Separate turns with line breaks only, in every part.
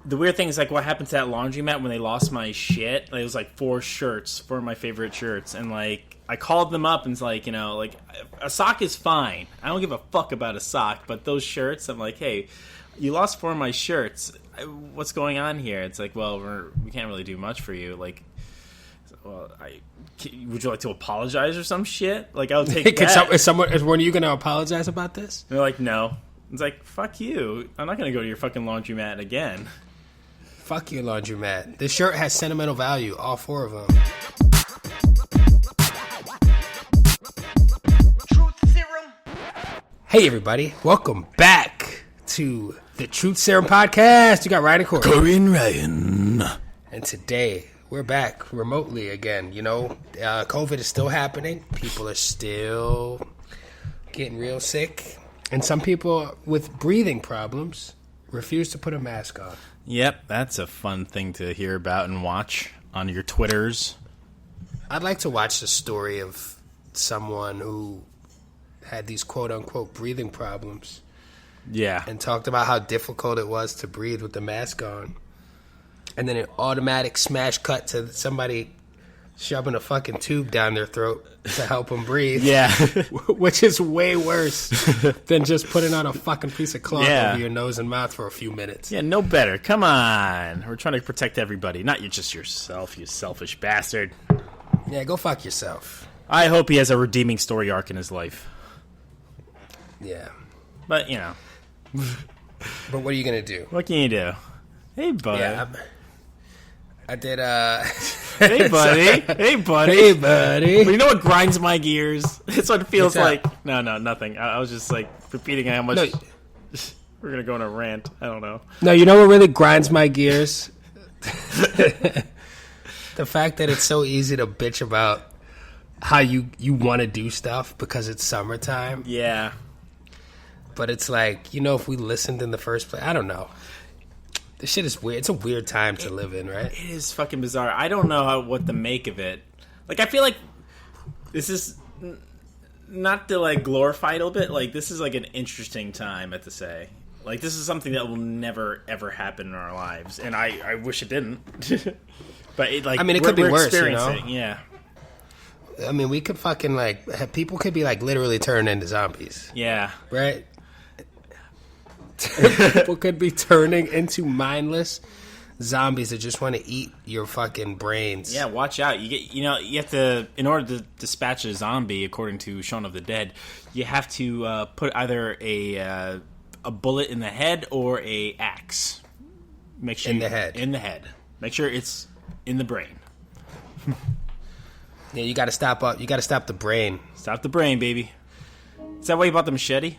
the weird thing is, like, what happened to that laundromat when they lost my shit? Like, it was, like, 4 of my favorite shirts. And, like, I called them up and it's like, you know, like, a sock is fine. I don't give a fuck about a sock. But those shirts, I'm like, hey, you lost 4 of my shirts. What's going on here? It's like, well, we can't really do much for you. Like, well, would you like to apologize or some shit? Like, I'll take that.
Is one of you going to apologize about this?
They're like, no. It's like, fuck you. I'm not going to go to your fucking laundromat again.
Fuck your laundromat. This shirt has sentimental value, all 4 of them.
Truth Serum.
Hey, everybody. Welcome back to the Truth Serum Podcast. You got Ryan and Corey.
Corey and Ryan.
And today, we're back remotely again. You know, COVID is still happening. People are still getting real sick. And some people with breathing problems refuse to put a mask on.
Yep, that's a fun thing to hear about and watch on your Twitters.
I'd like to watch the story of someone who had these quote-unquote breathing problems.
Yeah.
And talked about how difficult it was to breathe with the mask on. And then an automatic smash cut to somebody shoving a fucking tube down their throat to help them breathe.
Yeah.
Which is way worse than just putting on a fucking piece of cloth over your nose and mouth for a few minutes.
Yeah, no better. Come on. We're trying to protect everybody, not just yourself, you selfish bastard.
Yeah, go fuck yourself.
I hope he has a redeeming story arc in his life.
Yeah.
But, you know.
But what are you going to do?
What can you do? Hey, buddy.
Yeah, I did,
Hey, buddy. Hey, buddy.
Hey, buddy.
But you know what grinds my gears? It's what it feels like. No, nothing. I was just, like, repeating how much... No. We're going to go on a rant. I don't know.
No, you know what really grinds my gears? The fact that it's so easy to bitch about how you want to do stuff because it's summertime.
Yeah.
But it's like, you know, if we listened in the first place, I don't know. This shit is weird. It's a weird time to live in, right?
It is fucking bizarre. I don't know what to make of it. Like, I feel like this is not to, like, glorify it a little bit. Like, this is, like, an interesting time, I have to say. Like, this is something that will never, ever happen in our lives. And I wish it didn't. But, it, like,
I mean, it could be worse, you know?
Yeah.
I mean, we could fucking, like, people could be, like, literally turned into zombies.
Yeah.
Right? People could be turning into mindless zombies that just want to eat your fucking brains.
Yeah, watch out. You have to, in order to dispatch a zombie, according to Shaun of the Dead, you have to put either a bullet in the head or a axe. Make sure
in the head.
In the head. Make sure it's in the brain.
Yeah, you got to stop the brain.
Stop the brain, baby. Is that why you bought the machete?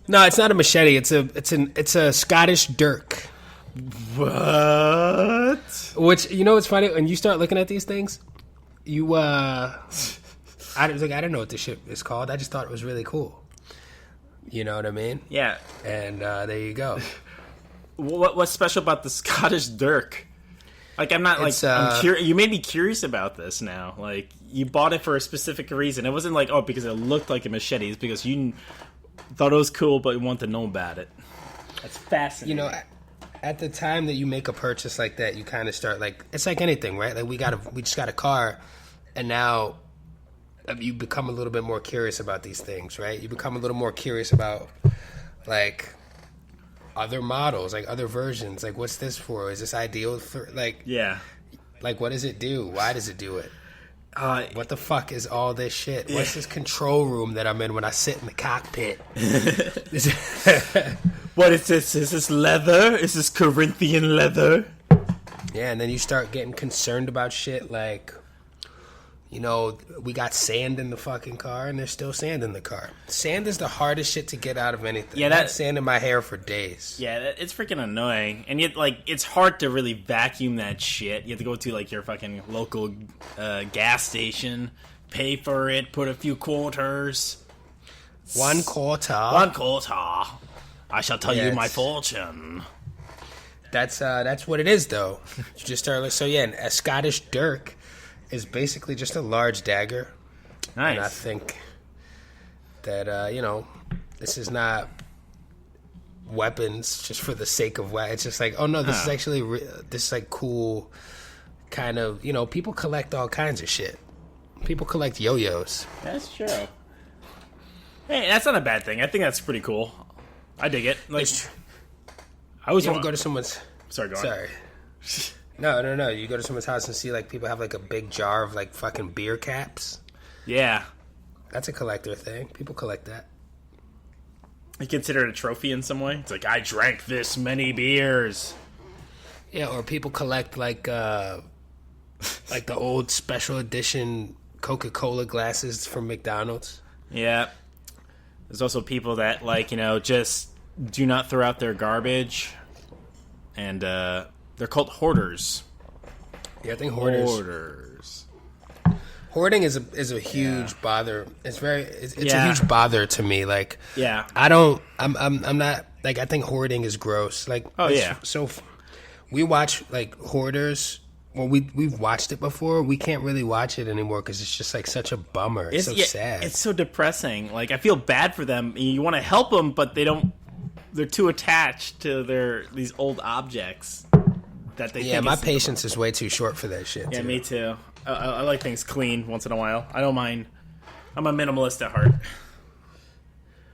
No, it's not a machete. It's a Scottish dirk.
What?
Which, you know what's funny? When you start looking at these things, you I don't know what this shit is called. I just thought it was really cool. You know what I mean?
Yeah.
And there you go.
What's special about the Scottish dirk? Like, I'm not, like, I'm curious. You made me curious about this now. Like, you bought it for a specific reason. It wasn't like, oh, because it looked like a machete. It's because you thought it was cool, but you wanted to know about it. That's fascinating.
You know, at the time that you make a purchase like that, you kind of start, like, it's like anything, right? Like, we just got a car, and now you become a little bit more curious about these things, right? You become a little more curious about, like, other models, like other versions. Like, what's this for? Is this ideal for, like...
Yeah.
Like, what does it do? Why does it do it? What the fuck is all this shit? What's this control room that I'm in when I sit in the cockpit?
What is this? Is this leather? Is this Corinthian leather?
Yeah, and then you start getting concerned about shit like, you know, we got sand in the fucking car, and there's still sand in the car. Sand is the hardest shit to get out of anything. Yeah, I had sand in my hair for days.
Yeah, it's freaking annoying. And yet, like, it's hard to really vacuum that shit. You have to go to, like, your fucking local gas station, pay for it, put a few quarters.
One quarter.
I shall tell you my fortune.
That's what it is, though. You just start, so yeah, a Scottish dirk is basically just a large dagger.
Nice.
And I think that, you know, this is not weapons just for the sake of weapons. It's just like, oh no, this is actually this like cool kind of, you know, people collect all kinds of shit. People collect yo-yos.
That's true. Hey, that's not a bad thing. I think that's pretty cool. I dig it. Like, I always want
to go to someone's.
Sorry, go on.
Sorry. No. You go to someone's house and see like people have like a big jar of like fucking beer caps.
Yeah.
That's a collector thing. People collect that.
You consider it a trophy in some way? It's like, I drank this many beers.
Yeah, or people collect like the old special edition Coca-Cola glasses from McDonald's.
Yeah. There's also people that, like, you know, just do not throw out their garbage. And they're called hoarders.
Yeah, I think hoarders. Hoarding is a huge bother. It's a huge bother to me. Like,
yeah,
I'm not like, I think hoarding is gross. Like, so we watch like Hoarders. Well, we've watched it before. We can't really watch it anymore because it's just like such a bummer. It's so sad.
It's so depressing. Like, I feel bad for them. You want to help them, but they don't. They're too attached to these old objects that they.
Yeah, my patience is way too short for that shit.
Yeah,
too.
Me too. I like things clean once in a while. I don't mind. I'm a minimalist at heart.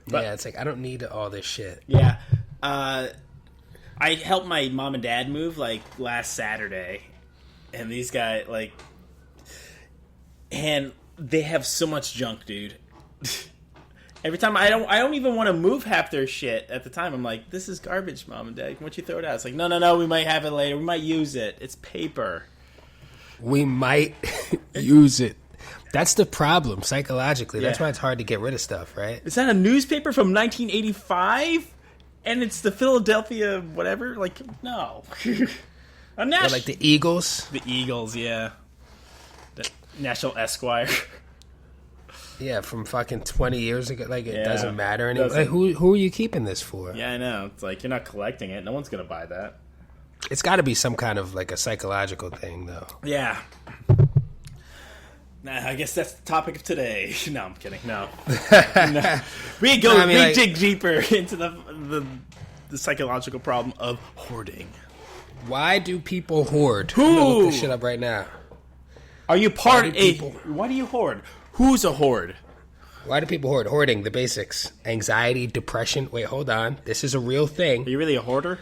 But, yeah, it's like I don't need all this shit.
Yeah. I helped my mom and dad move like last Saturday, and these guys like, and they have so much junk, dude. Every time I don't even want to move half their shit at the time. I'm like, this is garbage, mom and dad. Why don't you throw it out? It's like, no, we might have it later. We might use it. It's paper.
We might use it. That's the problem psychologically. That's why it's hard to get rid of stuff, right?
Is that a newspaper from 1985? And it's the Philadelphia whatever? Like, no.
Like the Eagles?
The Eagles, yeah. The National Esquire.
Yeah, from fucking 20 years ago. Like, it doesn't matter anymore. Like, who are you keeping this for?
Yeah, I know. It's like, you're not collecting it. No one's going to buy that.
It's got to be some kind of, like, a psychological thing, though.
Yeah. Nah, I guess that's the topic of today. No, I'm kidding. No. We dig deeper into the psychological problem of hoarding.
Why do people hoard?
Who?
I'm gonna look this shit up right now.
Are you part of a... Why do you hoard? Who's a hoard?
Why do people hoard? Hoarding, the basics. Anxiety, depression. Wait, hold on. This is a real thing.
Are you really a hoarder?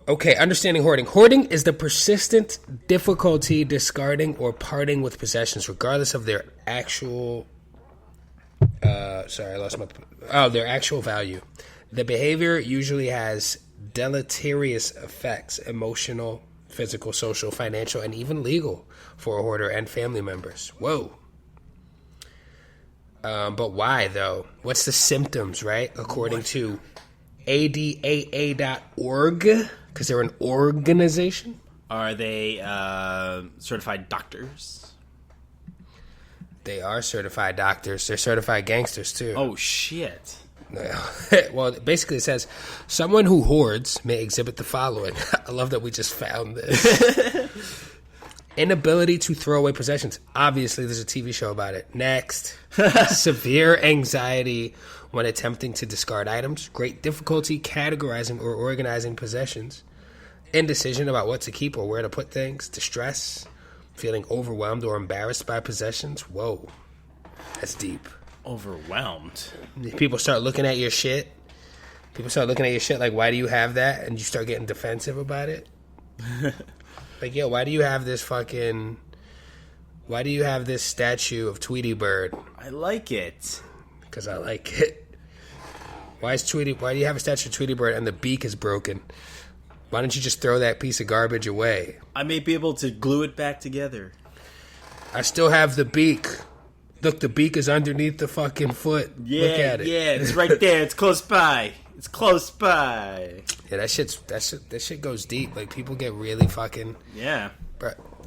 Okay, understanding hoarding. Hoarding is the persistent difficulty discarding or parting with possessions, regardless of their actual... their actual value. The behavior usually has deleterious effects, emotional, physical, social, financial, and even legal for a hoarder and family members. Whoa. But why, though? What's the symptoms, right? According to ADAA.org, because they're an organization.
Are they certified doctors?
They are certified doctors. They're certified gangsters, too.
Oh, shit.
Well, basically it says, someone who hoards may exhibit the following. I love that we just found this. Inability to throw away possessions. Obviously, there's a TV show about it. Next. Severe anxiety when attempting to discard items. Great difficulty categorizing or organizing possessions. Indecision about what to keep or where to put things. Distress. Feeling overwhelmed or embarrassed by possessions. Whoa. That's deep.
Overwhelmed.
People start looking at your shit. Like, why do you have that? And you start getting defensive about it. Like, yo, why do you have this statue of Tweety Bird?
I like it.
Because I like it. Why do you have a statue of Tweety Bird and the beak is broken? Why don't you just throw that piece of garbage away?
I may be able to glue it back together.
I still have the beak. Look, the beak is underneath the fucking foot.
Yeah,
look at it.
Yeah, it's right there. It's close by. It's close by.
Yeah, that shit goes deep. Like, people get really fucking...
Yeah.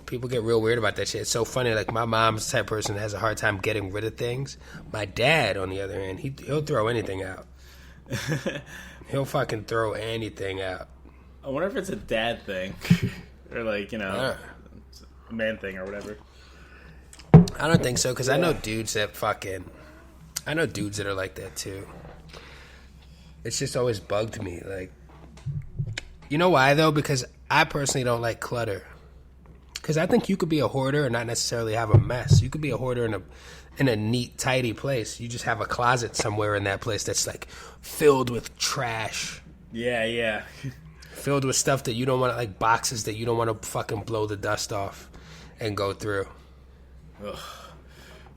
People get real weird about that shit. It's so funny. Like, my mom's the type of person that has a hard time getting rid of things. My dad, on the other hand, he'll throw anything out. He'll fucking throw anything out.
I wonder if it's a dad thing. Or, like, you know, a man thing or whatever.
I don't think so, because I know dudes that are like that, too. It's just always bugged me. Like, you know why though? Because I personally don't like clutter. Because I think you could be a hoarder and not necessarily have a mess. You could be a hoarder in a neat, tidy place. You just have a closet somewhere in that place that's like filled with trash.
Yeah.
Filled with stuff that you don't want to, like boxes that you don't want to fucking blow the dust off and go through.
Ugh.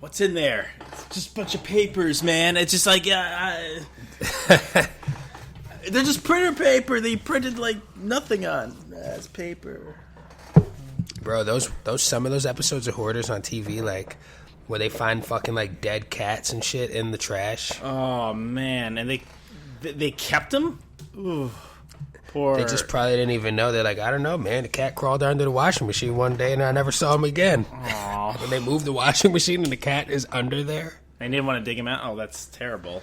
What's in there? It's just a bunch of papers, man. It's just like, they're just printer paper. They printed like nothing on. That's paper.
Bro, those some of those episodes of Hoarders on TV, like where they find fucking like dead cats and shit in the trash.
Oh man, and they kept them. Ooh, poor.
They just probably didn't even know. They're like, I don't know, man. The cat crawled under the washing machine one day, and I never saw him again.
Aww.
When they moved the washing machine, and the cat is under there.
They didn't want to dig him out. Oh, that's terrible.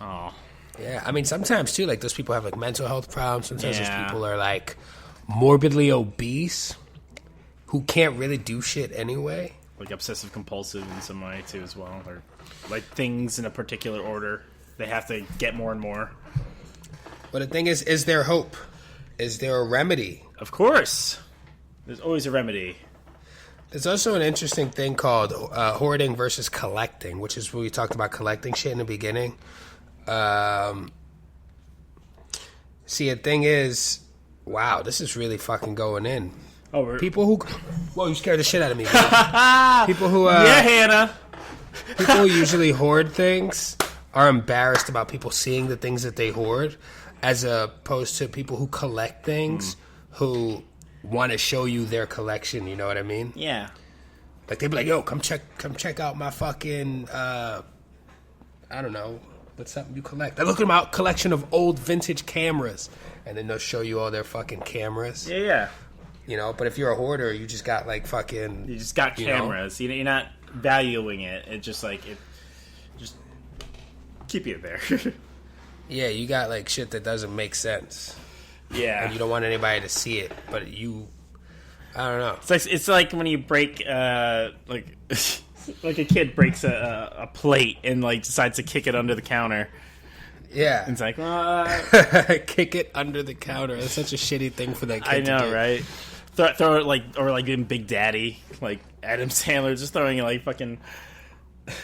Oh.
Yeah, I mean, sometimes too, like those people have like mental health problems. Sometimes those people are like morbidly obese, who can't really do shit anyway.
Like obsessive compulsive in some way too as well. Or like things in a particular order. They have to get more and more.
But the thing is there hope? Is there a remedy?
Of course. There's always a remedy.
There's also an interesting thing called hoarding versus collecting, which is where we talked about collecting shit in the beginning. See, the thing is, wow, this is really fucking going in.
Oh,
people who... Whoa, you scared the shit out of me. People who...
yeah, Hannah.
People who usually hoard things are embarrassed about people seeing the things that they hoard, as opposed to people who collect things who want to show you their collection. You know what I mean?
Yeah.
Like, they'd be like, yo, come check out my fucking... I don't know. What's something you collect? I look at my collection of old vintage cameras. And then they'll show you all their fucking cameras.
Yeah.
You know, but if you're a hoarder, you just got like fucking...
You just got cameras. You're not valuing it. It just like... it just keep it there.
Yeah, you got like shit that doesn't make sense.
Yeah.
And you don't want anybody to see it, but you... I don't know.
It's like when you break... like like a kid breaks a plate and like decides to kick it under the counter.
Yeah.
It's like...
kick it under the counter. That's such a shitty thing for that kid
I know,
to do.
right? Throw it like... Or like in Big Daddy. Like Adam Sandler just throwing like fucking...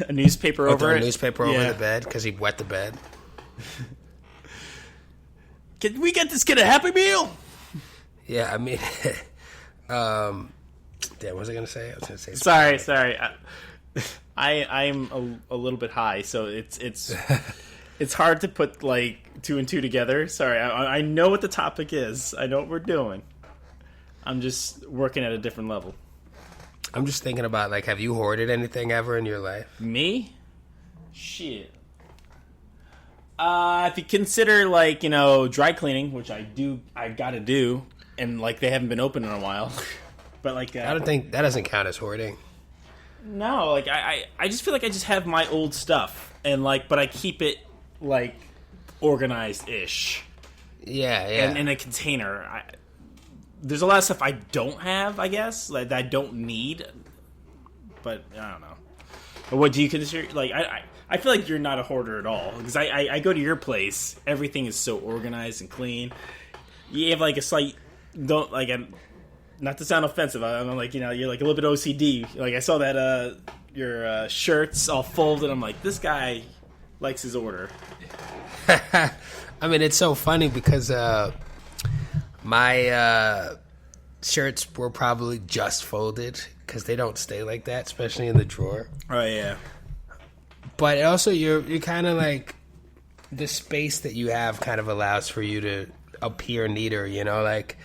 a newspaper over it.
A newspaper over the bed because he wet the bed.
Can we get this kid a Happy Meal?
Yeah, I mean... damn, what was I going to say? I was going to say...
Sorry. I'm a little bit high, so it's hard to put like two and two together. Sorry, I know what the topic is. I know what we're doing. I'm just working at a different level.
I'm just thinking about, like, have you hoarded anything ever in your life?
Me? Shit. If you consider, like, dry cleaning, which I gotta do, and, like, they haven't been open in a while. But, like...
I don't think... That doesn't count as hoarding.
No, like, I just feel like I just have my old stuff, and, like, but I keep it, like, organized-ish.
Yeah.
And in a container. There's a lot of stuff I don't have, I guess, like that I don't need. But I don't know. But what do you consider? Like, I feel like you're not a hoarder at all because I go to your place. Everything is so organized and clean. You have like a slight not to sound offensive. I'm like you're like a little bit OCD. Like I saw that your shirts all folded. I'm like, this guy likes his order.
I mean, it's so funny because my shirts were probably just folded because they don't stay like that, especially in the drawer.
Oh yeah.
But also, you're kind of like the space that you have kind of allows for you to appear neater. Like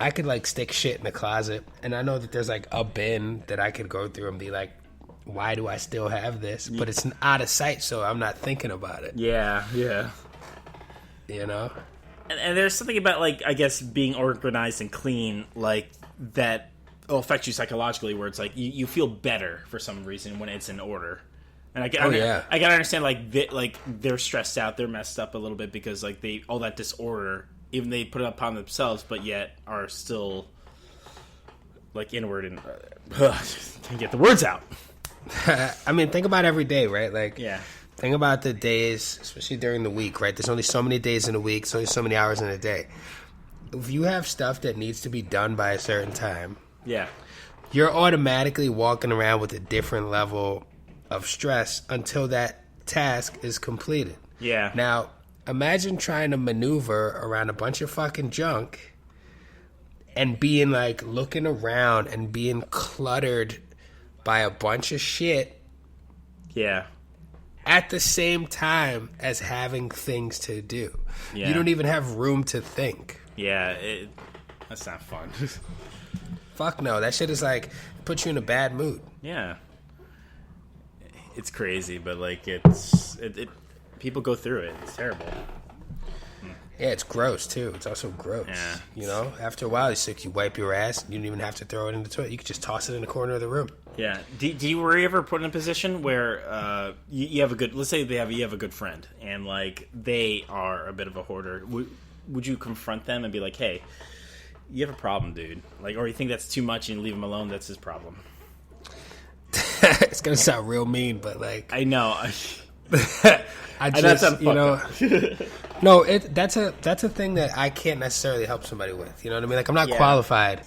I could like stick shit in the closet, and I know that there's like a bin that I could go through and be like, why do I still have this? But it's out of sight, so I'm not thinking about it.
Yeah. And there's something about, like, I guess being organized and clean, like, that will affect you psychologically, where it's like you feel better for some reason when it's in order. And I gotta understand, like, they're stressed out, they're messed up a little bit because, like, all that disorder, even they put it upon themselves, but yet are still, like, inward and can't get the words out.
I mean, think about every day, right? Like,
yeah.
Think about the days, especially during the week, right? There's only so many days in a week, so only so many hours in a day. If you have stuff that needs to be done by a certain time,
Yeah.
you're automatically walking around with a different level of stress until that task is completed.
Yeah.
Now, imagine trying to maneuver around a bunch of fucking junk and being like looking around and being cluttered by a bunch of shit
Yeah.
at the same time as having things to do.
Yeah.
You don't even have room to think.
Yeah. That's not fun.
Fuck no. That shit is like, puts you in a bad mood.
Yeah. It's crazy, but like people go through it. It's terrible.
Yeah, it's gross too. It's also gross.
Yeah.
You know, after a while, it's like you wipe your ass. You don't even have to throw it in the toilet. You could just toss it in the corner of the room.
Yeah. Do you were you ever put in a position where you have a good, let's say you have a good friend and like they are a bit of a hoarder? Would you confront them and be like, hey, you have a problem, dude? Like, or you think that's too much and you leave him alone? That's his problem.
It's gonna sound real mean, but like
I know.
I just, you know,
up.
no, that's a thing that I can't necessarily help somebody with. You know what I mean? Like I'm not qualified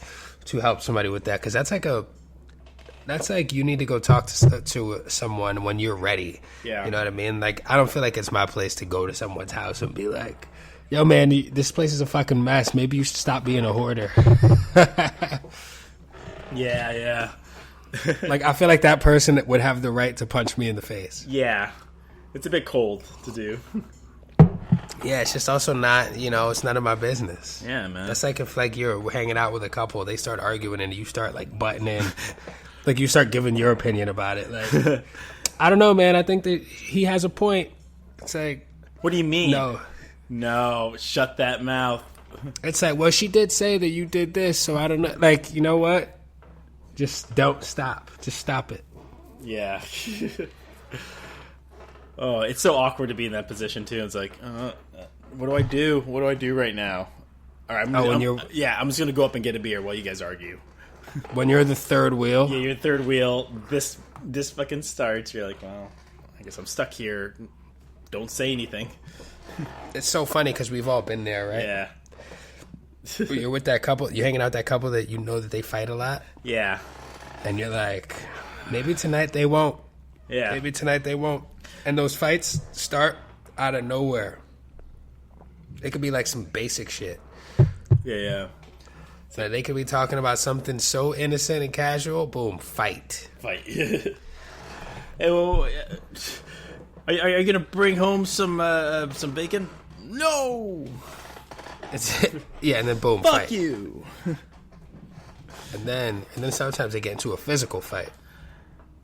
to help somebody with that because that's like you need to go talk to someone when you're ready.
Yeah.
You know what I mean? Like I don't feel like it's my place to go to someone's house and be like, "Yo, man, this place is a fucking mess. Maybe you should stop being a hoarder."
Yeah.
Like I feel like that person would have the right to punch me in the face.
Yeah. It's a bit cold to do.
Yeah, it's just also not, you know, it's none of my business.
Yeah, man.
That's like if like you're hanging out with a couple, they start arguing and you start like butting in, like you start giving your opinion about it. Like, I don't know, man. I think that he has a point. It's like,
What do you mean?
No,
shut that mouth.
it's like, well, she did say that you did this, so I don't know. Like, you know what? Just don't stop. Just stop it.
Yeah. Oh, it's so awkward to be in that position too. It's like, what do I do? What do I do right now? All right, I'm just gonna go up and get a beer while you guys argue.
When you're the third wheel.
Yeah, you're third wheel. This fucking starts. You're like, well, I guess I'm stuck here. Don't say anything.
It's so funny because we've all been there, right?
Yeah.
You're with that couple. You're hanging out with that couple that you know that they fight a lot.
Yeah.
And you're like, maybe tonight they won't.
Yeah.
Maybe tonight they won't. And those fights start out of nowhere. It could be like some basic shit.
Yeah.
So they could be talking about something so innocent and casual. Boom, fight.
Hey, well, are you gonna bring home some bacon? No.
Yeah, and then boom,
Fuck
fight.
you.
And then sometimes they get into a physical fight.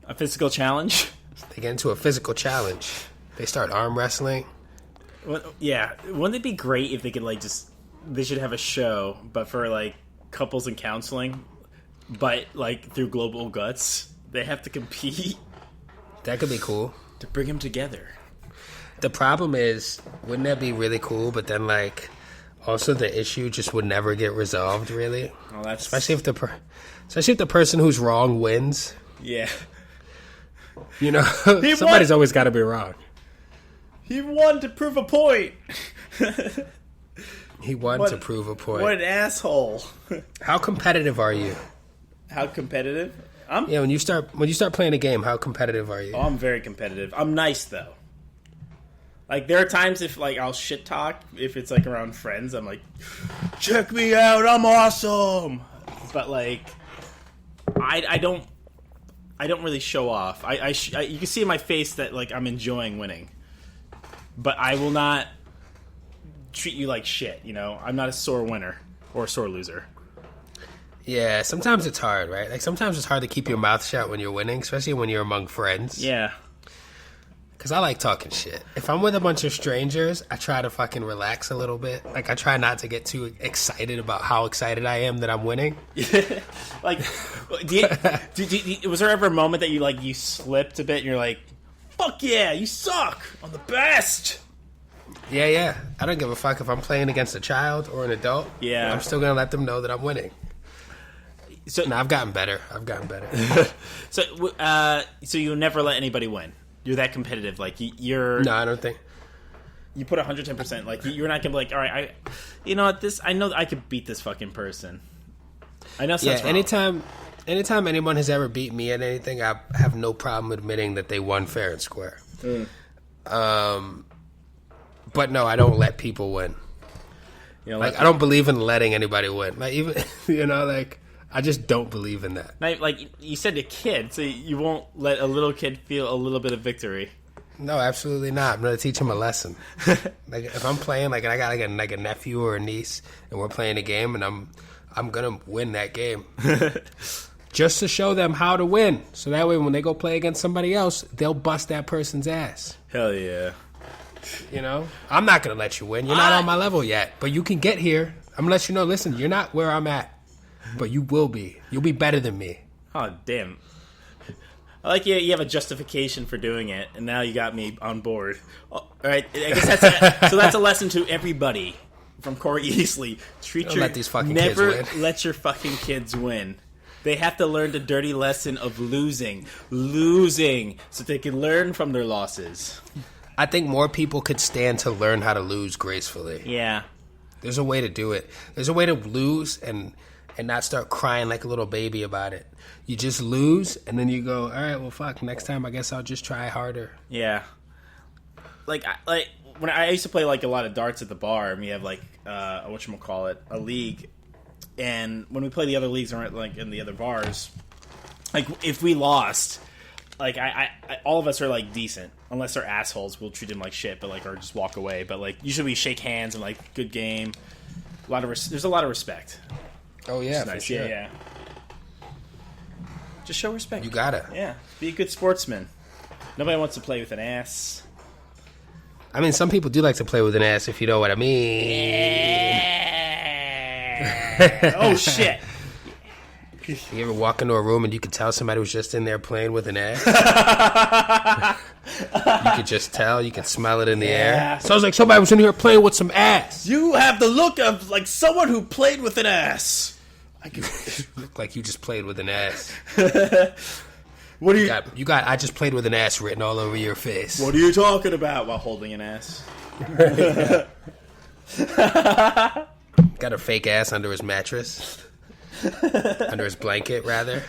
A physical challenge.
They get into a physical challenge. They start arm wrestling.
Well, yeah, wouldn't it be great if they could like they should have a show, but for like couples and counseling, but like through Global Guts, they have to compete
That could be cool.
to bring them together.
The problem is, wouldn't that be really cool? But then like, also the issue just would never get resolved. Really,
Well, that's
especially if the person who's wrong wins.
yeah.
You know, somebody's always got to be wrong.
He won to prove a point.
He won to prove a point.
What an asshole!
How competitive are you?
How competitive?
Yeah, when you start playing a game, how competitive are you?
Oh, I'm very competitive. I'm nice though. Like there are times if like I'll shit talk if it's like around friends. I'm like, check me out, I'm awesome. But like, I don't really show off. You can see in my face that like I'm enjoying winning, but I will not treat you like shit. You know, I'm not a sore winner or a sore loser.
Yeah, sometimes it's hard, right? Like sometimes it's hard to keep your mouth shut when you're winning, especially when you're among friends.
Yeah.
Because I like talking shit. If I'm with a bunch of strangers, I try to fucking relax a little bit. Like, I try not to get too excited about how excited I am that I'm winning.
Like, was there ever a moment that you slipped a bit and you're like, fuck yeah, you suck, I'm the best?
Yeah. I don't give a fuck if I'm playing against a child or an adult.
Yeah.
I'm still going to let them know that I'm winning.
So
I've gotten better.
So you'll never let anybody win. You're that competitive. Like you're.
No, I don't think.
You put 110%. Like you're not gonna be like, all right, you know what? I know I could beat this fucking person. I know.
Yeah. Anytime anyone has ever beat me at anything, I have no problem admitting that they won fair and square. But no, I don't let people win. You know, like I don't believe in letting anybody win. Like even like I just don't believe in that.
Like you said, a kid, so you won't let a little kid feel a little bit of victory.
No, absolutely not. I'm gonna teach him a lesson. Like if I'm playing, like and I got like a nephew or a niece, and we're playing a game, and I'm gonna win that game. Just to show them how to win. So that way when they go play against somebody else, they'll bust that person's ass.
Hell yeah.
You know? I'm not going to let you win. You're not on my level yet. But you can get here. I'm going to let you know, listen, you're not where I'm at. But you will be. You'll be better than me.
Oh, damn. I like you have a justification for doing it, and now you got me on board. All right, I guess that's a lesson to everybody from Corey Easley. Never let your fucking kids win. They have to learn the dirty lesson of losing, so they can learn from their losses.
I think more people could stand to learn how to lose gracefully.
Yeah.
There's a way to do it. There's a way to lose and not start crying like a little baby about it. You just lose, and then you go, all right, well, fuck, next time I guess I'll just try harder.
Yeah. Like when I used to play like a lot of darts at the bar, and we have like, a league. And when we play the other leagues, like in the other bars, like if we lost, like I all of us are like decent, unless they're assholes. We'll treat them like shit, but like or just walk away. But like usually we shake hands and like good game. There's a lot of respect.
Oh yeah,
nice.
For sure.
Yeah. Just show respect.
You gotta.
Yeah, be a good sportsman. Nobody wants to play with an ass.
I mean, some people do like to play with an ass, if you know what I mean.
Yeah. Oh shit.
You ever walk into a room and you can tell somebody was just in there playing with an ass? You could just tell. You can smell it in the air. Sounds like somebody was in here playing with some ass.
You have the look of like someone who played with an ass.
Look like you just played with an ass.
What do
you got? I just played with an ass written all over your face.
What are you talking about while holding an ass?
Got a fake ass under his mattress. Under his blanket, rather.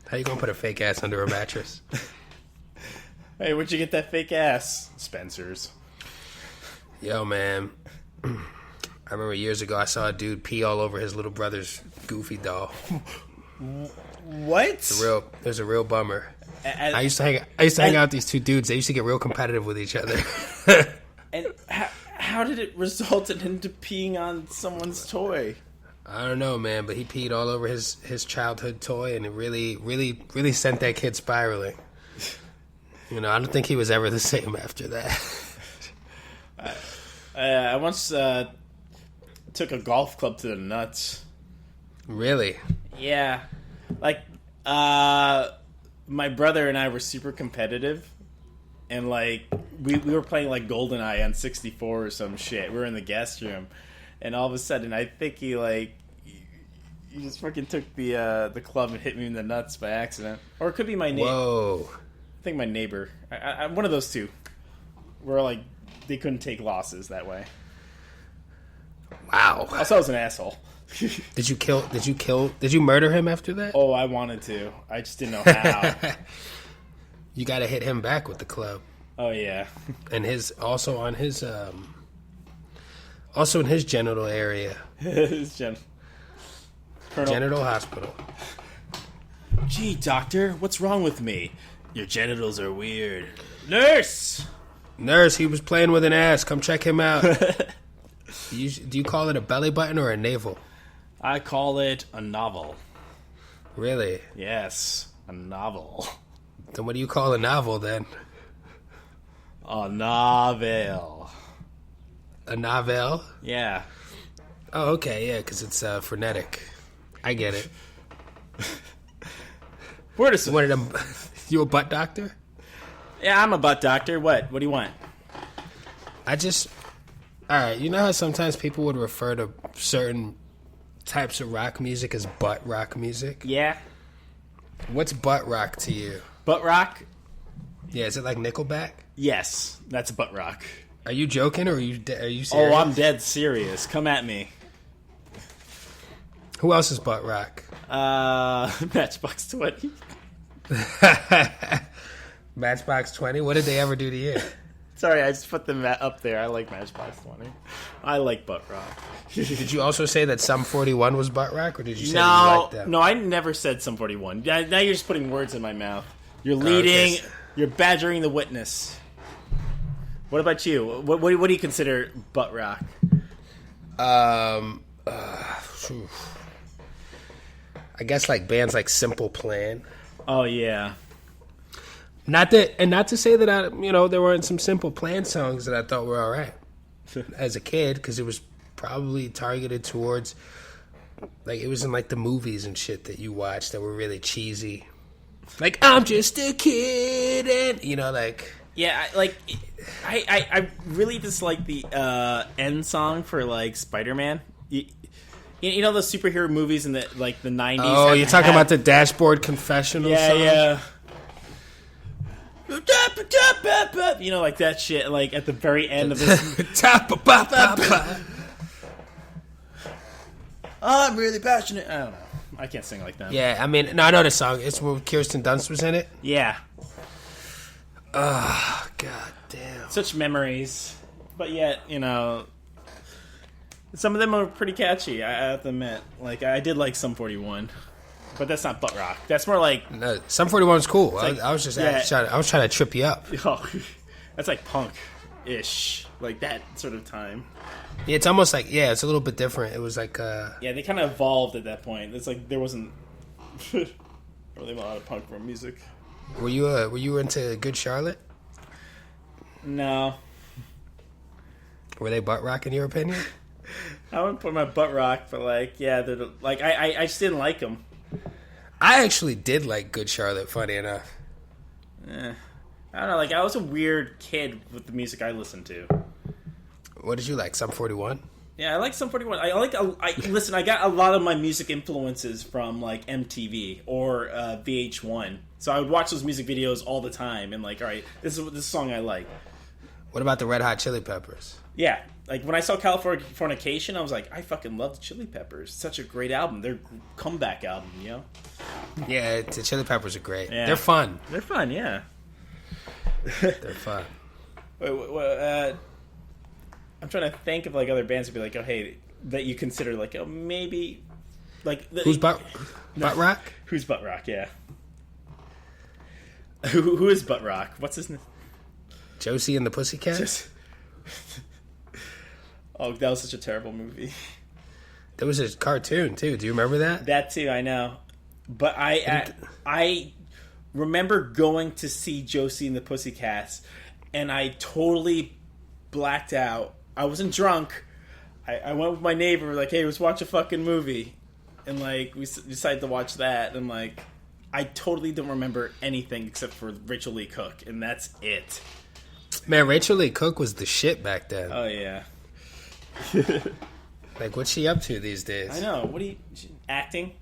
How you gonna put a fake ass under a mattress?
Hey, where'd you get that fake ass? Spencer's.
Yo, man. I remember years ago I saw a dude pee all over his little brother's Goofy doll.
What?
It was a real bummer. I used to hang out with these two dudes. They used to get real competitive with each other.
And how did it result in him to peeing on someone's toy?
I don't know, man, but he peed all over his childhood toy, and it really, really, really sent that kid spiraling. You know, I don't think he was ever the same after that.
I once took a golf club to the nuts.
Really?
Yeah. Like, my brother and I were super competitive, and like we were playing like GoldenEye on 64 or some shit. We were in the guest room, and all of a sudden I think he just fucking took the club and hit me in the nuts by accident, or it could be my neighbor.
Whoa!
I think my neighbor. I one of those two. Where like they couldn't take losses that way.
Wow.
Also, I was an asshole.
Did you murder him after that?
Oh, I wanted to. I just didn't know how.
You got to hit him back with the club.
Oh yeah.
And also in his genital area.
His
genital hospital.
Gee, doctor, what's wrong with me? Your genitals are weird. Nurse,
he was playing with an ass. Come check him out. Do you call it a belly button or a navel?
I call it a novel.
Really?
Yes, a novel.
Then what do you call a novel then?
A novel.
A novel?
Yeah.
Oh, okay, yeah, because it's frenetic. I get it.
Where does
one of them? You a butt doctor?
Yeah, I'm a butt doctor. What? What do you want?
All right, you know how sometimes people would refer to certain types of rock music as butt rock music?
Yeah.
What's butt rock to you?
Butt rock?
Yeah, is it like Nickelback?
Yes, that's butt rock.
Are you joking or are you serious?
Oh, I'm dead serious. Come at me.
Who else is butt rock?
Matchbox 20.
Matchbox 20? What did they ever do to you?
Sorry, I just put them up there. I like Matchbox 20. I like butt rock.
Did you also say that Sum 41 was butt rock, or did you say that you liked them?
No, I never said Sum 41. Now you're just putting words in my mouth. You're leading. Okay. You're badgering the witness. What about you? What do you consider butt rock?
I guess like bands like Simple Plan.
Oh yeah.
Not to say that there weren't some Simple Plan songs that I thought were all right as a kid, because it was probably targeted towards, like, it was in like the movies and shit that you watched that were really cheesy. Like, I'm just a kid, and like.
Yeah, I really dislike the end song for like Spider-Man. You know those superhero movies in the 90s?
Oh, you're talking about the Dashboard Confessional song?
Yeah. You know, like that shit, like at the very end of this. I'm really passionate. I don't know. I can't sing like that.
Yeah, I mean, no, I know the song. It's when Kirsten Dunst was in it.
Yeah.
Oh, god damn.
Such memories. But yet, some of them are pretty catchy, I have to admit. Like, I did like Sum 41. But that's not butt rock. That's more like...
No, Sum 41's cool.
Like,
I was just I was trying to trip you up.
Oh, that's like punk-ish. Like that sort of time.
Yeah, it's almost like... Yeah, it's a little bit different. It was like...
Yeah, they kind of evolved at that point. It's like there wasn't really a lot of punk rock music.
Were you into Good Charlotte?
No.
Were they butt rock in your opinion?
I wouldn't put my butt rock, but they're like I just didn't like them.
I actually did like Good Charlotte, funny enough.
I don't know, like I was a weird kid with the music I listened to.
What did you like, Sum 41?
Yeah, I like Sum 41. Listen, I got a lot of my music influences from like MTV or VH1. So I would watch those music videos all the time and like, all right, this is a song I like.
What about the Red Hot Chili Peppers?
Yeah, like when I saw Californication, I was like, I fucking love the Chili Peppers. It's such a great album. Their comeback album, you know?
Yeah, the Chili Peppers are great.
Yeah.
They're fun.
They're fun, yeah.
They're fun.
Wait, I'm trying to think of like other bands to be like, oh hey, that you consider like, oh maybe, like
who's butt rock?
Who's butt rock? Yeah. Who is butt rock? What's his name?
Josie and the Pussycats.
Oh, that was such a terrible movie.
There was a cartoon too. Do you remember that?
That too, I know. But I remember going to see Josie and the Pussycats, and I totally blacked out. I wasn't drunk. I went with my neighbor, like, hey, let's watch a fucking movie. And, like, we decided to watch that. And, like, I totally don't remember anything except for Rachel Lee Cook. And that's it.
Man, Rachel Lee Cook was the shit back then.
Oh, yeah.
Like, what's she up to these days?
I know. What are you... Acting?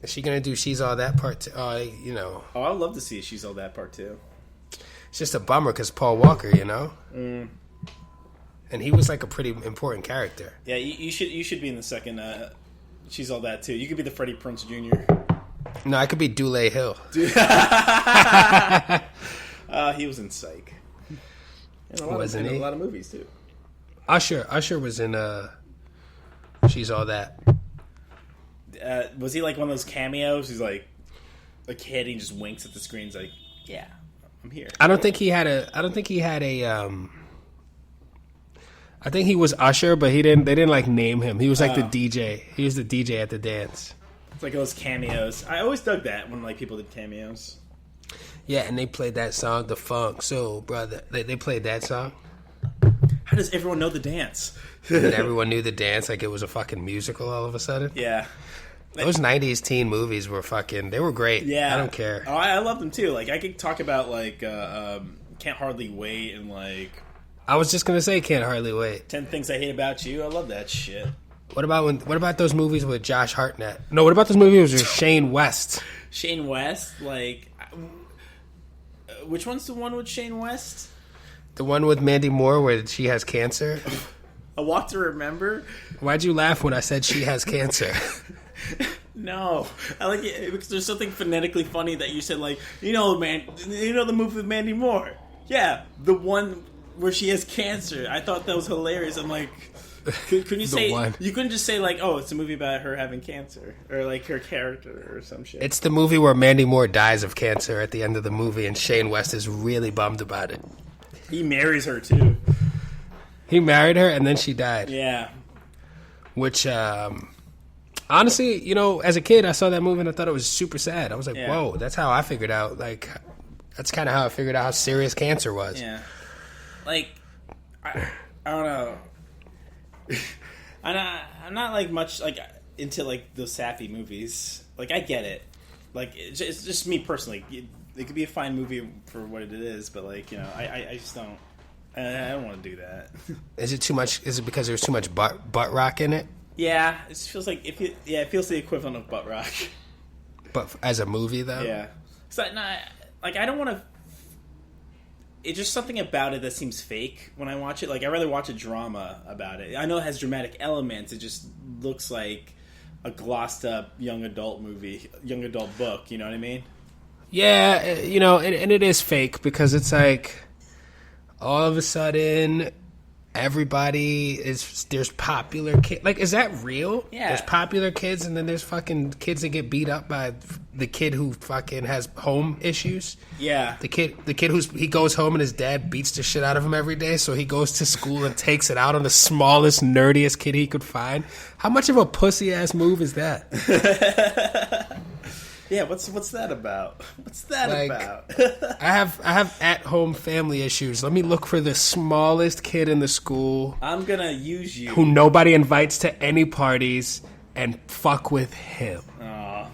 Is she going to do She's All That part too?
Oh, I'd love to see She's All That part too.
It's just a bummer because Paul Walker,
Mm.
And he was like a pretty important character.
Yeah, you should be in the second She's All That too. You could be the Freddie Prinze Jr.
No, I could be Dule Hill.
He was in Psych.
Wasn't he?
In a lot of movies too.
Usher was in She's All That. Was
he like one of those cameos? He's like a kid. He just winks at the screen. He's like, "Yeah, I'm here."
I don't think he had a. I think he was Usher, but they didn't like name him. He was like the DJ. He was the DJ at the dance.
It's like those cameos. I always dug that when like people did cameos.
Yeah, and they played that song, The Funk Soul Brother. They played that song.
How does everyone know the dance?
And everyone knew the dance like it was a fucking musical all of a sudden.
Yeah.
Those 90s teen movies were they were great.
Yeah.
I don't care.
Oh, I love them too. Like, I could talk about, like, Can't Hardly Wait and, like...
I was just going to say Can't Hardly Wait.
10 Things I Hate About You. I love that shit.
What about those movies with Josh Hartnett? No, what about those movies with Shane West?
Shane West? Like... Which one's the one with Shane West?
The one with Mandy Moore where she has cancer.
A Walk to Remember?
Why'd you laugh when I said she has cancer?
No, I like it because there's something phonetically funny that you said, like, man, the movie with Mandy Moore. Yeah, the one where she has cancer. I thought that was hilarious. I'm like, couldn't you say
one.
You couldn't just say like, oh, it's a movie about her having cancer or like her character or some shit.
It's the movie where Mandy Moore dies of cancer at the end of the movie, and Shane West is really bummed about it.
He marries her too.
He married her and then she died.
Yeah.
Which, honestly, as a kid, I saw that movie and I thought it was super sad. I was like, whoa, that's how I figured out, like, that's kind of how I figured out how serious cancer was.
Yeah. Like, I don't know. I'm not like much like into like those sappy movies. Like, I get it. Like, it's just me personally. It could be a fine movie for what it is, but like, I just don't. I don't want to do that.
Is it too much? Is it because there's too much butt rock in it?
Yeah, it feels like it feels the equivalent of butt rock.
But as a movie, though,
yeah. So I don't want to. It's just something about it that seems fake when I watch it. Like, I'd rather watch a drama about it. I know it has dramatic elements. It just looks like a glossed up young adult movie, young adult book. You know what I mean? Yeah,
and it is fake because it's like all of a sudden there's popular kids. Like, is that real?
Yeah.
There's popular kids and then there's fucking kids that get beat up by the kid who fucking has home issues.
Yeah.
The kid he goes home and his dad beats the shit out of him every day, so he goes to school and takes it out on the smallest, nerdiest kid he could find. How much of a pussy ass move is that?
Yeah, what's that about? What's that about?
I have at-home family issues. Let me look for the smallest kid in the school.
I'm gonna use you.
Who nobody invites to any parties and fuck with him.
Aw.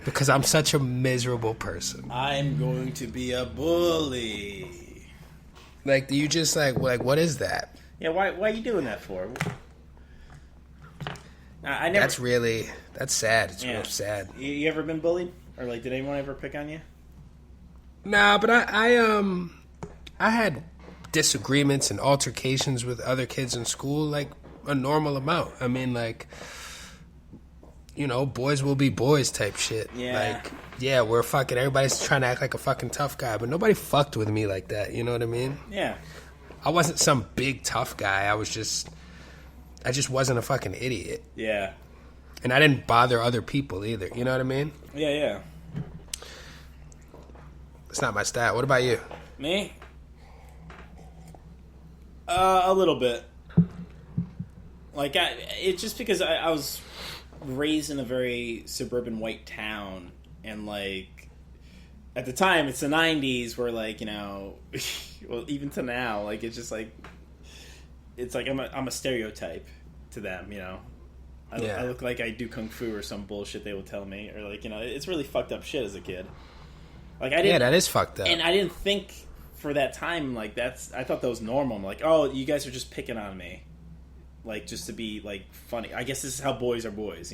Because I'm such a miserable person.
I'm going to be a bully.
Like, do you just like what is that?
Yeah, why are you doing that for? I never.
That's sad. It's real sad.
You ever been bullied, or like, did anyone ever pick on you?
Nah, but I had disagreements and altercations with other kids in school, like a normal amount. I mean, like, boys will be boys type shit.
Yeah.
Like, yeah, we're fucking. Everybody's trying to act like a fucking tough guy, but nobody fucked with me like that. You know what I mean?
Yeah.
I wasn't some big tough guy. I just wasn't a fucking idiot.
Yeah.
And I didn't bother other people either. You know what I mean?
Yeah.
It's not my style. What about you?
Me? A little bit. Like, it's just because I was raised in a very suburban white town, and like, at the time, it's the 90s, where like, well, even to now, like, it's just like, it's like I'm a stereotype to them, I look like I do kung fu or some bullshit they will tell me, or like, it's really fucked up shit as a kid. Like, I didn't.
Yeah, that is fucked up.
And I didn't think for that time, like, I thought that was normal. I'm like, oh, you guys are just picking on me, like, just to be like funny. I guess this is how boys are boys,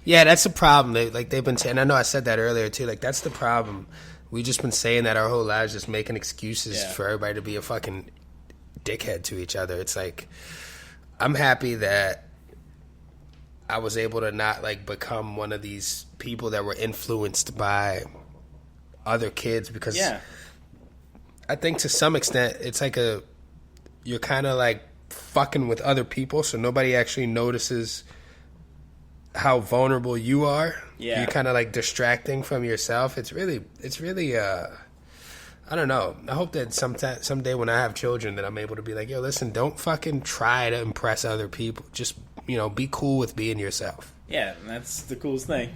Yeah, that's the problem. They've been saying. I know I said that earlier too. Like, that's the problem. We've just been saying that our whole lives, just making excuses for everybody to be a fucking dickhead to each other. It's like, I'm happy that I was able to not like become one of these people that were influenced by other kids, because I think to some extent it's like you're kind of like fucking with other people, so nobody actually notices how vulnerable you are. You're kind of like distracting from yourself. It's really I don't know. I hope that someday when I have children that I'm able to be like, yo, listen, don't fucking try to impress other people. Just, be cool with being yourself.
Yeah, that's the coolest thing.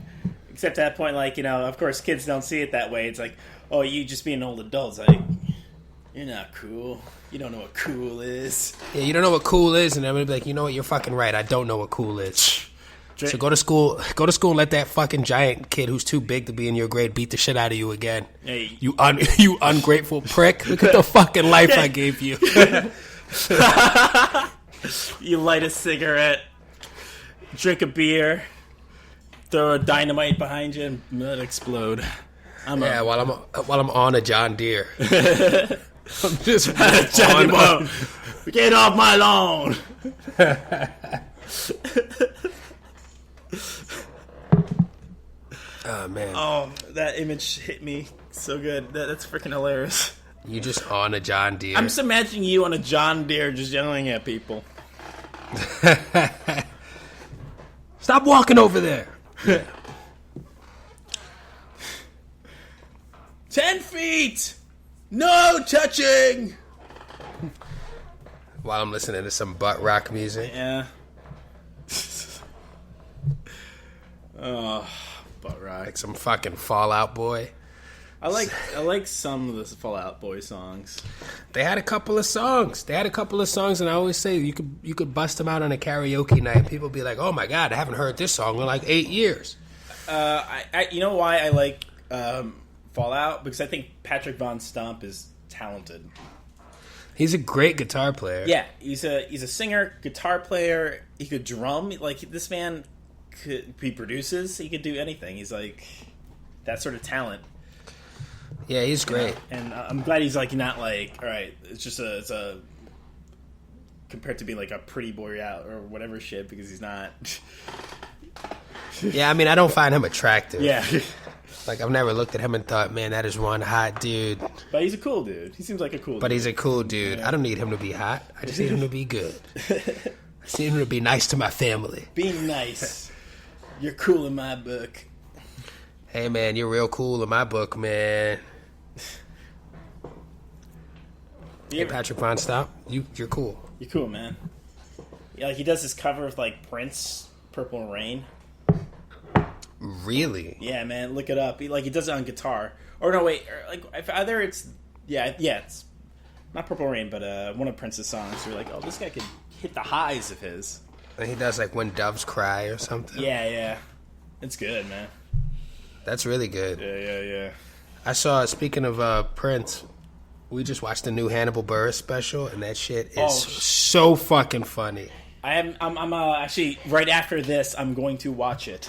Except at that point, like, of course kids don't see it that way. It's like, oh, you just being an old adult. It's like, you're not cool. You don't know what cool is.
Yeah, you don't know what cool is, and I'm going to be like, you know what, you're fucking right. I don't know what cool is. So go to school and let that fucking giant kid who's too big to be in your grade beat the shit out of you again.
Hey.
You ungrateful prick. Look at the fucking life I gave you.
You light a cigarette, drink a beer, throw a dynamite behind you, and let it explode.
While I'm on a John Deere. I'm just
Johnny Boy, get off my lawn.
Oh man.
Oh, that image hit me so good. That's freaking hilarious.
You just on a John Deere.
I'm just imagining you on a John Deere just yelling at people.
Stop walking over there.
10 feet! No touching!
While I'm listening to some butt rock music.
Yeah. Oh, butt rock.
Like some fucking Fallout Boy.
I like some of the Fall Out Boy songs.
They had a couple of songs. And I always say you could bust them out on a karaoke night. And people be like, "Oh my god, I haven't heard this song in like 8 years."
You know why I like Fallout? Because I think Patrick Von Stump is talented.
He's a great guitar player.
Yeah, he's a singer, guitar player. He could drum. Like this man, he produces. He could do anything. He's like that sort of talent.
Yeah, he's great.
Yeah. And I'm glad he's like not like, all right, it's a compared to being like a pretty boy out or whatever shit, because he's not.
Yeah, I mean, I don't find him attractive.
Yeah.
Like, I've never looked at him and thought, man, that is one hot dude.
But he's a cool dude. He seems like a cool dude.
But he's a cool dude. Yeah. I don't need him to be hot. I just need him to be good. I just need him to be nice to my family.
Being nice. You're cool in my book.
Hey, man, you're real cool in my book, man. Hey, Patrick Von Stump, you're cool.
You're cool, man. Yeah, like he does this cover of like Prince, "Purple Rain."
Really?
Yeah, man, look it up. He does it on guitar. Or no, wait, either it's it's not "Purple Rain," but one of Prince's songs. You're like, oh, this guy could hit the highs of his.
And he does like "When Doves Cry" or something.
Yeah, it's good, man.
That's really good.
Yeah.
I saw. Speaking of Prince. We just watched the new Hannibal Buress special, and that shit is so fucking funny.
I'm actually right after this. I'm going to watch it.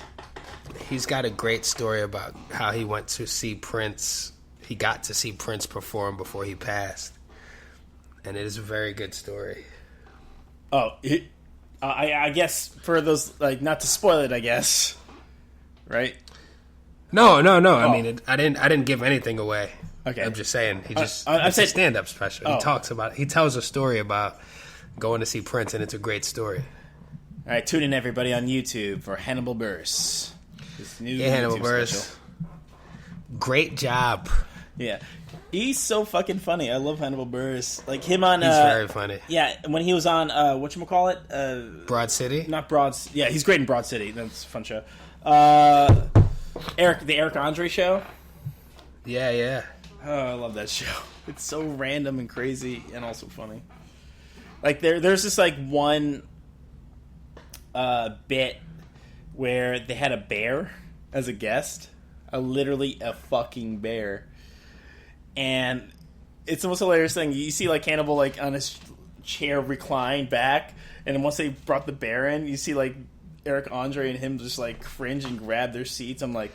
He's got a great story about how he went to see Prince. He got to see Prince perform before he passed, and it is a very good story.
Oh, I guess for those not to spoil it. I guess, right?
No. I mean, I didn't give anything away.
Okay.
I'm just saying, it's a stand-up special. He tells a story about going to see Prince, and it's a great story.
All right, tune in, everybody, on YouTube for Hannibal Buress. This new
Hannibal
YouTube
Buress.
special.
Great job.
Yeah. He's so fucking funny. I love Hannibal Buress. Like him on...
He's very funny.
Yeah, when he was on, whatchamacallit?
Broad City?
Not Broad... Yeah, he's great in Broad City. That's a fun show. The Eric Andre show.
Yeah.
Oh, I love that show. It's so random and crazy and also funny. Like there's this like one bit where they had a bear as a guest, literally a fucking bear, and it's the most hilarious thing. You see like Hannibal like on his chair reclined back, and then once they brought the bear in, you see like Eric Andre and him just like cringe and grab their seats. I'm like,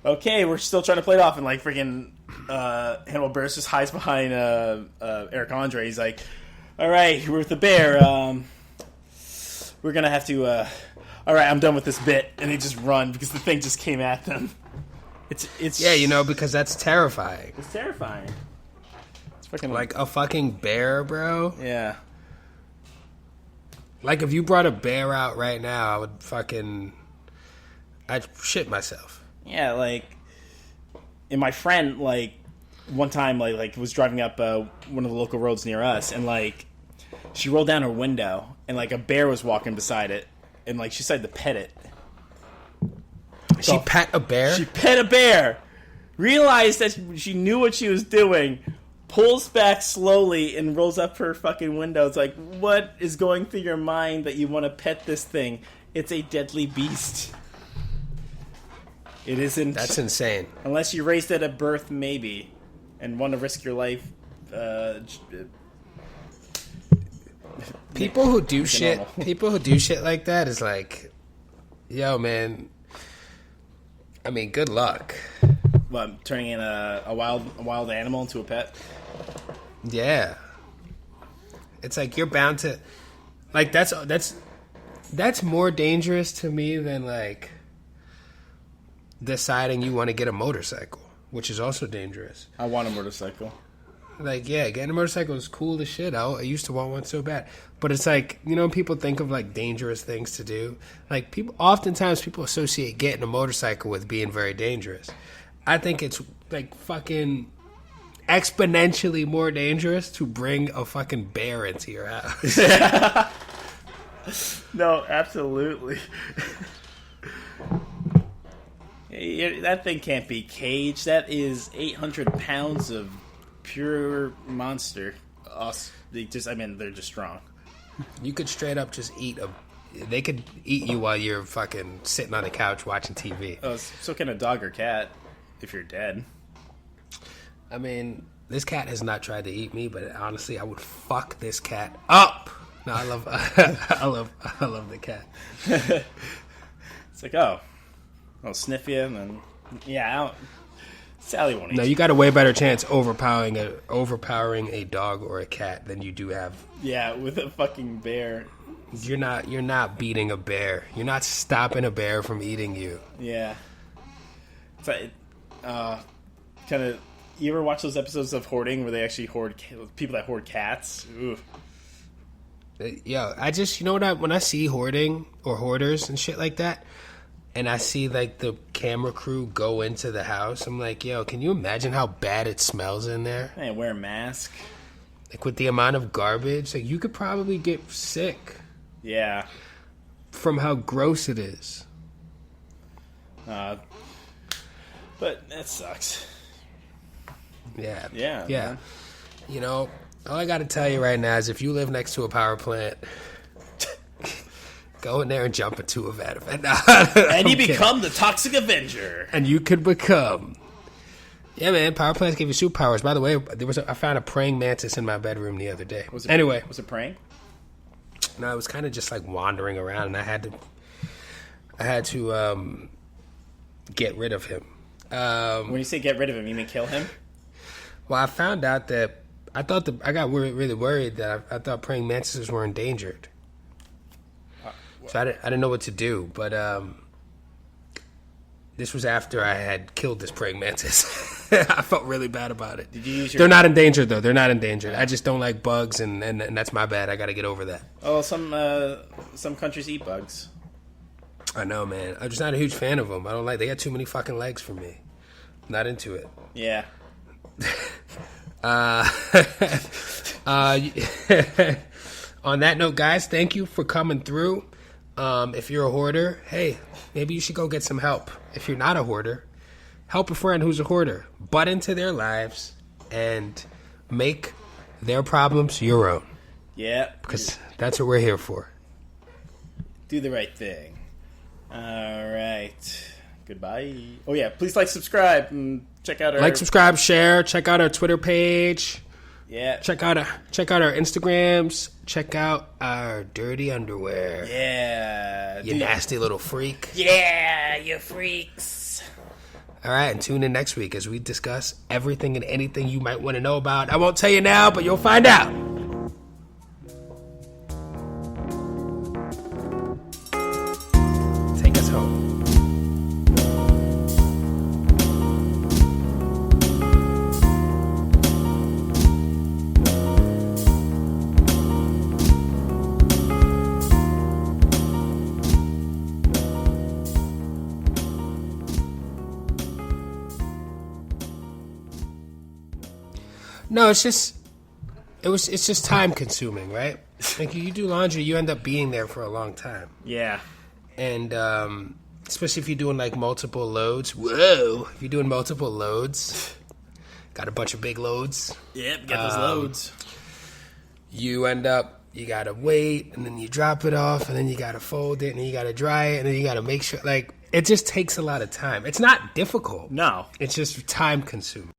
okay, we're still trying to play it off, and like freaking Hannibal Buress just hides behind Eric Andre. He's like, all right, we're with the bear. We're gonna have to. All right, I'm done with this bit, and they just run because the thing just came at them. It's
yeah, because that's terrifying.
It's terrifying. It's fucking
like a fucking bear, bro.
Yeah.
Like if you brought a bear out right now, I'd shit myself.
Yeah, like, and my friend, like, one time, like was driving up one of the local roads near us, and, like, she rolled down her window, and, like, a bear was walking beside it, and, like, she decided to pet it.
She pet a bear?
She pet a bear! Realized that she knew what she was doing, pulls back slowly, and rolls up her fucking window. It's like, what is going through your mind that you want to pet this thing? It's a deadly beast. It isn't.
That's insane.
Unless you raised it at birth, maybe, and want to risk your life.
People who do shit like that is like, yo, man. I mean, good luck.
What, turning in a wild animal into a pet?
Yeah. It's like you're bound to, like that's more dangerous to me than like deciding you want to get a motorcycle, which is also dangerous.
I want a motorcycle.
Like, yeah, getting a motorcycle is cool as shit. I used to want one so bad. But it's like, people think of like dangerous things to do. Like oftentimes people associate getting a motorcycle with being very dangerous. I think it's like fucking exponentially more dangerous to bring a fucking bear into your house.
No, absolutely. That thing can't be caged. That is 800 pounds of pure monster. They're just strong.
You could straight up just they could eat you while you're fucking sitting on the couch watching TV.
Oh, so can a dog or cat if you're dead.
I mean, this cat has not tried to eat me, but honestly, I would fuck this cat up. No, I love the cat.
It's like, I'll sniff you, and then Sally won't eat
No, you got a way better chance overpowering a dog or a cat than you do have.
Yeah, with a fucking bear.
You're not beating a bear. You're not stopping a bear from eating you.
Yeah. It's like, kind of. You ever watch those episodes of Hoarding where they actually hoard people that hoard cats? Ooh.
Yo, when I see Hoarding or Hoarders and shit like that, and I see like the camera crew go into the house, I'm like, yo, can you imagine how bad it smells in there?
And wear a mask.
Like with the amount of garbage, like you could probably get sick.
Yeah.
From how gross it is.
But that sucks.
Yeah.
Yeah.
Yeah. Man. All I got to tell you right now is if you live next to a power plant, go in there and jump into a vat of it.
And you become the Toxic Avenger.
And you could become. Yeah, man. Power plants give you superpowers. By the way, I found a praying mantis in my bedroom the other day. Was it
praying?
No, it was kind of just like wandering around, and I had to get rid of him.
When you say get rid of him, you mean kill him?
Well, I found out that I got really worried that I thought praying mantises were endangered. So I didn't know what to do, but this was after I had killed this praying mantis. I felt really bad about it.
Did you use
They're not endangered, though. They're not endangered. I just don't like bugs, and that's my bad. I got to get over that.
Oh, some countries eat bugs.
I know, man. I'm just not a huge fan of them. They got too many fucking legs for me. Not into it.
Yeah.
On that note, guys, thank you for coming through. If you're a hoarder, hey, maybe you should go get some help. If you're not a hoarder, help a friend who's a hoarder. Butt into their lives and make their problems your own.
Yeah.
Because that's what we're here for.
Do the right thing. All right. Goodbye. Oh, yeah. Please subscribe, and check out our...
subscribe, share. Check out our Twitter page.
Yeah.
Check out our Instagrams. Check out our dirty underwear.
Yeah.
You nasty little freak.
Yeah, you freaks.
All right, and tune in next week as we discuss everything and anything you might want to know about. I won't tell you now, but you'll find out. Take us home. No, it's just time consuming, right? Like you do laundry, you end up being there for a long time.
Yeah.
And especially if you're doing multiple loads. Whoa! If you're doing multiple loads, got a bunch of big loads.
Yep, get those loads.
You gotta wait, and then you drop it off, and then you gotta fold it, and then you gotta dry it, and then you gotta make sure, it just takes a lot of time. It's not difficult.
No.
It's just time consuming.